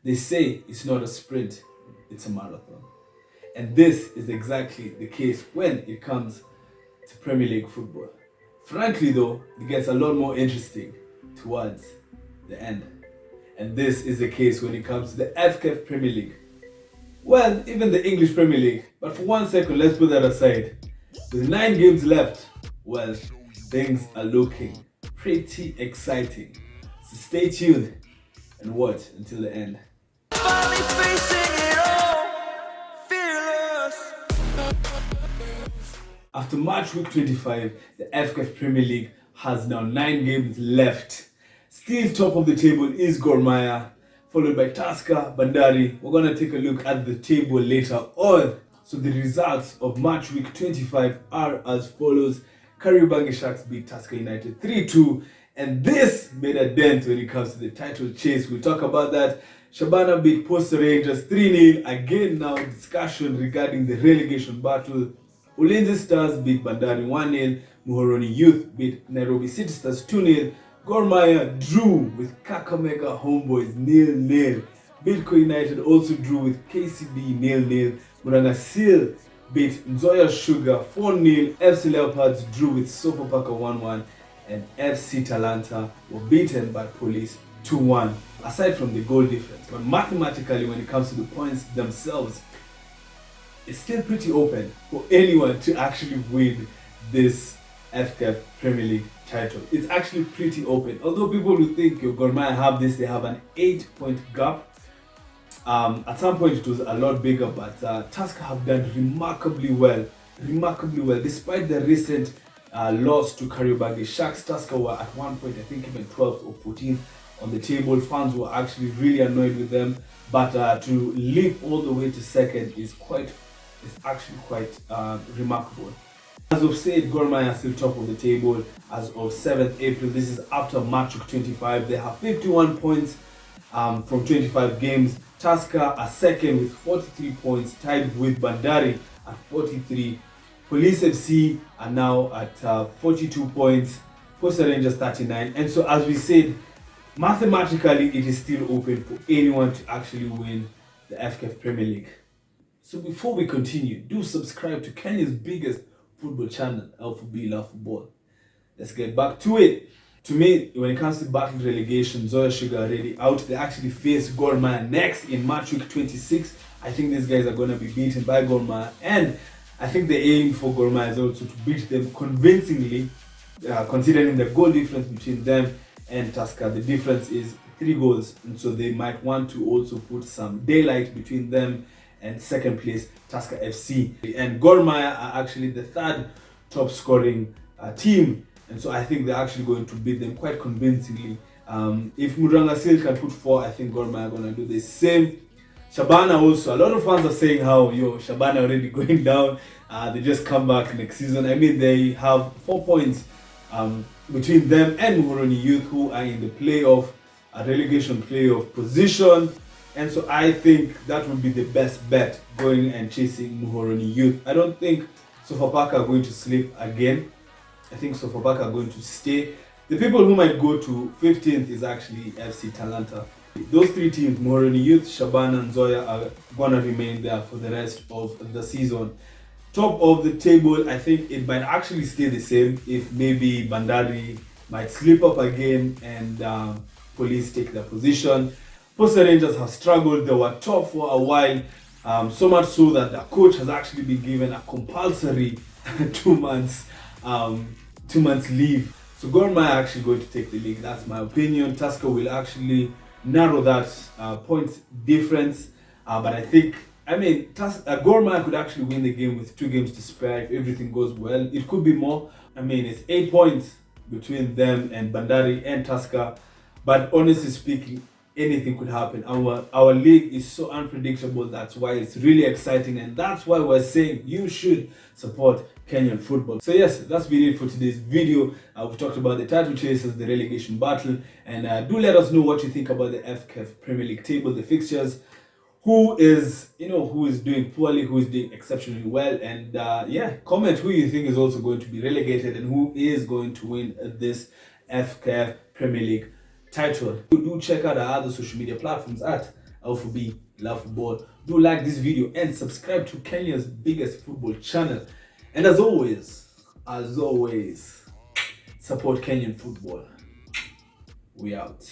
They say it's not a sprint, it's a marathon. And this is exactly the case when it comes to Premier League football. Frankly though, it gets a lot more interesting towards the end. And this is the case when it comes to the FKF Premier League. Well, even the English Premier League. But for 1 second, let's put that aside. With 9 games left, well, things are looking pretty exciting. So stay tuned and watch until the end. After match week 25, the FKF Premier League has now 9 games left. Still top of the table is Gor Mahia, followed by Tusker, Bandari. We're going to take a look at the table later on. So the results of match week 25 are as follows. Kariobangi Sharks beat Tusker United 3-2, and this made a dent when it comes to the title chase. We'll talk about that. Shabana beat Post Rangers 3-0. Again, now discussion regarding the relegation battle. Ulinzi Stars beat Bandari 1-0. Muhoroni Youth beat Nairobi City Stars 2-0. Gor Mahia drew with Kakamega Homeboys 0-0. Bidco United also drew with KCB 0-0. Muranga Seal beat Nzoia Sugar 4-0. FC Leopards drew with Sofapaka 1-1. And FC Talanta were beaten by Police 2-1. Aside from the goal difference, but mathematically when it comes to the points themselves, it's still pretty open for anyone to actually win this FKF Premier League title. It's actually pretty open. Although people will think Gor Mahia have this, they have an 8-point gap. At some point it was a lot bigger, but Tusker have done remarkably well, despite the recent loss to Kariobangi Sharks. Tusker were at one point, I think, even 12th or 14th on the table. Fans were actually really annoyed with them, but to leap all the way to second is actually quite remarkable. As of said, Gor Mahia are still top of the table as of 7th April. This is after match week 25. They have 51 points from 25 games. Tusker are second with 43 points, tied with Bandari at 43. Police FC are now at 42 points. Posta Rangers 39. And so, as we said, mathematically it is still open for anyone to actually win the FKF Premier League. So before we continue, do subscribe to Kenya's biggest football channel, L4B Love Football. Let's get back to it. To me, when it comes to battle relegation, Nzoia Sugar are already out. They actually face Gor Mahia next in match week 26. I think these guys are going to be beaten by Gor Mahia, and I think the aim for Gor Mahia is also to beat them convincingly, considering the goal difference between them and Tusker. The difference is 3 goals, and so they might want to also put some daylight between them and second place Tusker FC. And Gor Mahia are actually the 3rd top scoring team, and so I think they're actually going to beat them quite convincingly. If Muranga Seal can put 4, I think Gor Mahia are going to do the same. Shabana also, a lot of fans are saying how Shabana already going down. They just come back next season. I mean, they have 4 points between them and Muhoroni Youth, who are in the playoff, relegation playoff position. And so I think that would be the best bet, going and chasing Muhoroni Youth. I don't think Sofapaka are going to slip again. I think Sofapaka are going to stay. The people who might go to 15th is actually FC Talanta. Those 3 teams, Muhoroni Youth, Shabana and Nzoia, are going to remain there for the rest of the season. Top of the table, I think it might actually stay the same if maybe Bandari might slip up again and Police take their position. Posta Rangers have struggled. They were top for a while, so much so that the coach has actually been given a compulsory 2 months leave. So Gor Mahia are actually going to take the league. That's my opinion. Tusker will actually narrow that point difference, but I think, Gor Mahia could actually win the game with 2 games to spare if everything goes well. It could be more. It's 8 points between them and Bandari and Tusker, but honestly speaking, anything could happen. Our league is so unpredictable. That's why it's really exciting, and that's why we're saying you should support Kenyan football. So yes, that's been it for today's video. We've talked about the title chases, the relegation battle, and do let us know what you think about the FKF Premier League table, the fixtures, who is doing poorly, who is doing exceptionally well, and comment who you think is also going to be relegated and who is going to win this FKF Premier League title. Do check out our other social media platforms at L4B, Love Football. Do like this video and subscribe to Kenya's biggest football channel. And as always, support Kenyan football. We out.